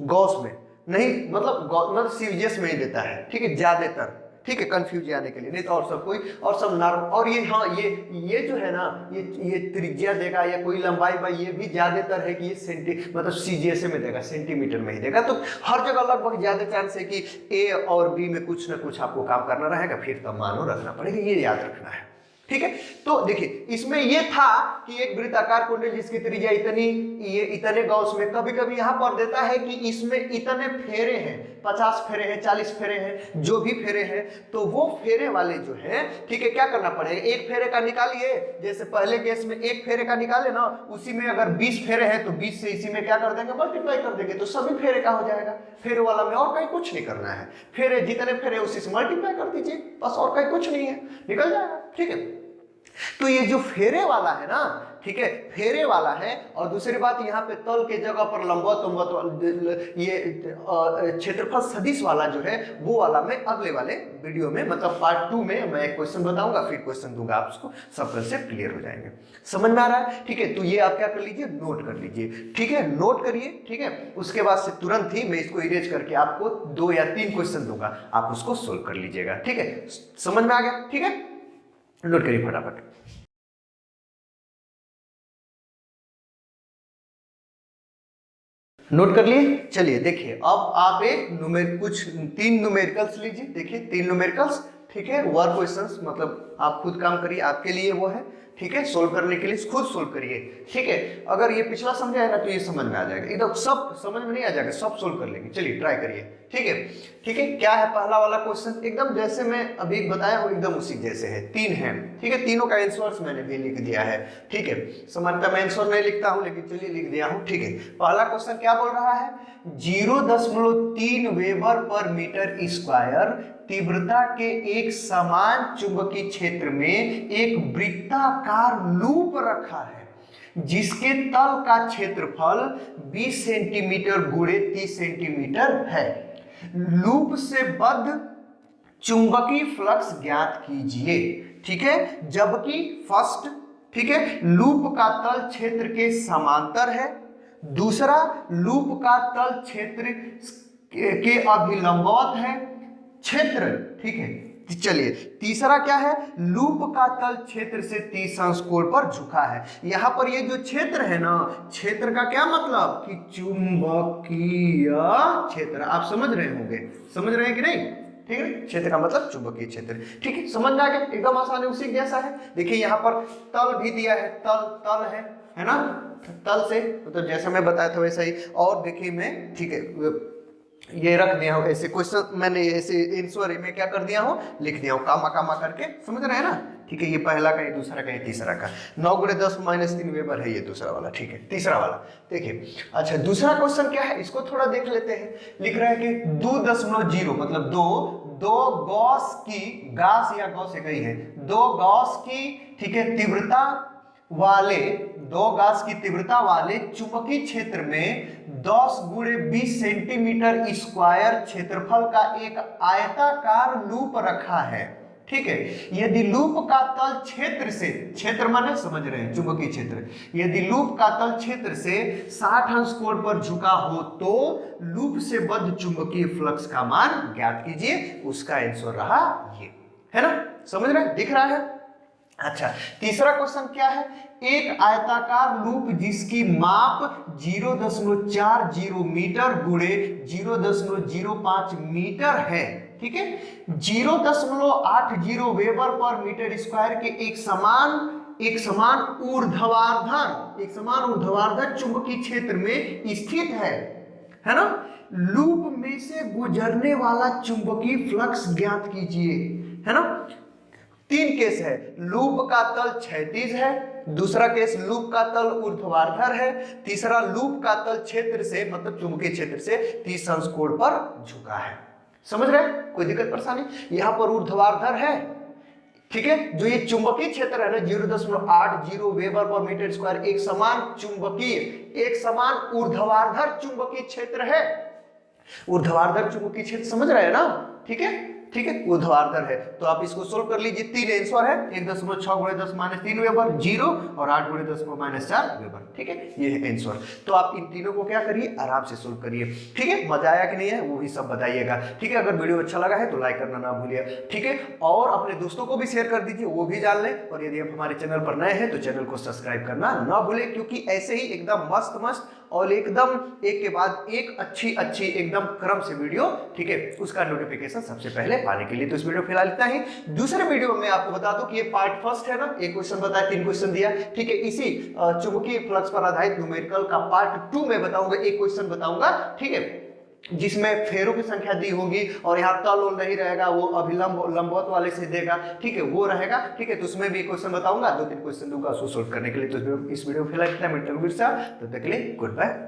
गॉस में नहीं मतलब सीवीजीएस में ही देता है, ठीक है ज्यादातर, ठीक है कंफ्यूज आने के लिए, नहीं तो और सब कोई और सब नॉर्मल। और ये हाँ ये जो है ना ये त्रिज्या देगा या कोई लंबाई भाई ये भी ज्यादातर है कि ये मतलब सीजीएस में देगा सेंटीमीटर में ही देगा, तो हर जगह लगभग ज्यादा चांस है कि ए और बी में कुछ ना कुछ आपको काम करना रहेगा, फिर तो मानो रखना पड़ेगा, ये याद रखना है, ठीक है। तो देखिए इसमें ये था कि एक वृत्ताकार कुंडल जिसकी त्रिज्या इतनी ये इतने गॉस में, कभी कभी यहां पर देता है कि इसमें इतने फेरे हैं 50 फेरे हैं 40 फेरे हैं जो भी फेरे हैं, तो वो फेरे वाले जो है ठीक है क्या करना पड़ेगा एक फेरे का निकालिए, जैसे पहले केस में एक फेरे का निकाले ना उसी में अगर 20 फेरे हैं तो 20 से इसी में क्या कर देंगे मल्टीप्लाई कर देंगे तो सभी फेरे का हो जाएगा, फेरे वाला में और कहीं कुछ नहीं करना है, फेरे जितने फेरे उसी से मल्टीप्लाई कर दीजिए बस और कहीं कुछ नहीं है निकल जाएगा, ठीक है। तो ये जो फेरे वाला है ना ठीक है फेरे वाला है, और दूसरी बात यहाँ पे तल के जगह पर लंबवत ये क्षेत्रफल सदिश वाला जो है वो वाला मैं अगले वाले वीडियो में मतलब पार्ट 2 में मैं एक क्वेश्चन बताऊंगा फिर क्वेश्चन दूंगा, आप उसको सब कंसेप्ट क्लियर हो जाएंगे, समझ में आ रहा है, ठीक है। तो ये आप क्या कर लीजिए नोट कर लीजिए, ठीक है नोट करिए, ठीक है उसके बाद से तुरंत ही मैं इसको इरेज करके आपको 2 या 3 क्वेश्चन दूंगा, आप उसको सोल्व कर लीजिएगा, ठीक है समझ में आ गया, ठीक है नोट करिए फटाफट। नोट कर लिए, चलिए देखिए अब आप एक कुछ 3 न्यूमेरिकल्स लीजिए, देखिए 3 न्यूमेरिकल्स, ठीक है वर्क क्वेश्चंस मतलब आप खुद काम करिए आपके लिए वो है, ठीक है सोल्व करने के लिए खुद सोल्व करिए, ठीक है अगर ये पिछला समझ आए ना तो ये समझ में आ जाएगा, एकदम सब समझ में नहीं आ जाएगा सब सोल्व कर लेंगे, चलिए ट्राई करिए, ठीक है ठीक है। क्या है पहला वाला क्वेश्चन एकदम जैसे मैं अभी बताया हूँ एकदम उसी जैसे है, 3 है, ठीक है तीनों का आंसर्स मैंने भी लिख दिया है, ठीक है सामान्यतः मैं आंसर नहीं लिखता हूँ लेकिन चलिए लिख दिया हूँ, ठीक है। पहला क्वेश्चन क्या बोल रहा है 0.3 वेबर पर मीटर स्क्वायर तीव्रता के एक समान चुंबकीय क्षेत्र में एक वृत्ताकार लूप रखा है जिसके तल का क्षेत्रफल 20 सेंटीमीटर गुणे 30 सेंटीमीटर है, लूप से बद्ध चुंबकीय फ्लक्स ज्ञात कीजिए, ठीक है। जबकि फर्स्ट ठीक है लूप का तल क्षेत्र के समांतर है, दूसरा लूप का तल क्षेत्र के अभिलंबवत है क्षेत्र, ठीक है चलिए तीसरा क्या है लूप का तल क्षेत्र से 30 अंश कोण पर झुका है। यहां पर ये जो क्षेत्र है ना क्षेत्र का क्या मतलब कि चुंबकीय क्षेत्र, आप समझ रहे होंगे, समझ रहे हैं कि नहीं, ठीक है क्षेत्र का मतलब चुंबकीय क्षेत्र, ठीक है समझ में आ गया एकदम आसान है उसी जैसा है। देखिए यहाँ पर तल भी दिया है, तल है ना तल से मतलब जैसा मैं बताया था वैसा ही, और देखिए मैं ठीक है ये रख दिया हूँ ऐसे क्वेश्चन, मैंने ऐसे आंसर में क्या कर दिया हूँ, लिख दिया हूँ कामा कामा करके, समझ रहे हैं ना। ठीक है, ये पहला का, ये दूसरा का, ये तीसरा का। 9×10⁻³ वेबर है ये दूसरा वाला। ठीक है, तीसरा वाला देखिए। अच्छा, दूसरा क्वेश्चन क्या है, इसको थोड़ा देख लेते हैं। लिख रहा है कि 2.0 मतलब दो गॉस की, गास या गॉस एक ही है, 2 गॉस की, ठीक है, तीव्रता वाले, 2 गास की तीव्रता वाले चुंबकीय क्षेत्र में 10×20 सेंटीमीटर स्क्वायर क्षेत्रफल का एक आयताकार लूप रखा है। ठीक है, यदि लूप का तल क्षेत्र से, क्षेत्र माने समझ रहे हैं चुंबकीय क्षेत्र, यदि लूप का तल क्षेत्र से 60 अंश कोण पर झुका हो तो लूप से बद्ध चुंबकीय फ्लक्स का मान ज्ञात कीजिए। उसका आंसर रहा ये, है ना, समझ रहे हैं, दिख रहा है। अच्छा, तीसरा क्वेश्चन क्या है, एक आयताकार लूप जिसकी माप 0.40 मीटर गुणे 0.05 मीटर है, ठीक है, 0.80 वेबर पर मीटर स्क्वायर के एक समान ऊर्ध्वाधर चुंबकीय क्षेत्र में स्थित है ना। लूप में से गुजरने वाला चुंबकीय फ्लक्स ज्ञात कीजिए, है ना। 3 केस है, लूप का तल क्षैतिज है, दूसरा केस लूप का तल ऊर्ध्वाधर है, तीसरा लूप का तल क्षेत्र से मतलब चुंबकीय क्षेत्र से 30 अंश कोण पर झुका है। समझ रहे हैं, कोई दिक्कत परेशानी। यहां पर ऊर्ध्वाधर है, ठीक है, जो ये चुंबकीय क्षेत्र है ना 0.80 वेबर पर मीटर स्क्वायर, एक समान ऊर्ध्वाधर चुंबकीय क्षेत्र है। ऊर्ध्वाधर चुंबकीय क्षेत्र समझ रहे हैं ना, ठीक है, ठीक है, ऊर्ध्वाधर है। तो आप इसको सोल्व कर लीजिए। 3 आंसर है, 1.6×10⁻³ वेबर, 0 और 8×10⁻⁴ वेबर। ठीक है, ये है आंसर। तो आप इन तीनों को क्या करिए, आराम से सोल्व करिए। ठीक है, मजा आया कि नहीं है वो भी सब बताइएगा। ठीक है, अगर वीडियो अच्छा लगा है तो लाइक करना ना भूलिए। ठीक है, और अपने दोस्तों को भी शेयर कर दीजिए, वो भी जान ले। और यदि आप हमारे चैनल पर नए हैं तो चैनल को सब्सक्राइब करना ना भूले, क्योंकि ऐसे ही एकदम मस्त और एकदम एक के बाद एक अच्छी एकदम क्रम से वीडियो, ठीक है, उसका नोटिफिकेशन सबसे पहले पाने के लिए। तो इस वीडियो फिलहाल इतना ही। दूसरे वीडियो में आपको बता दूं कि ये पार्ट फर्स्ट है ना, एक क्वेश्चन बताया, 3 क्वेश्चन दिया। ठीक है, इसी चुंबकीय फ्लक्स पर आधारित न्यूमेरिकल का पार्ट 2 में बताऊंगा, एक क्वेश्चन बताऊंगा, ठीक है, जिसमें फेरों की संख्या दी होगी और यहाँ तल ओल नहीं रहेगा, वो अभिलंब लंबवत वाले से देगा, ठीक है, वो रहेगा। ठीक है, तो उसमें भी क्वेश्चन बताऊंगा, 2-3 क्वेश्चन दूंगा उसको सोल्व करने के लिए। तो इस वीडियो फिलहाल इतना, मिलते हैं फिर से, तब तक के लिए गुड बाय।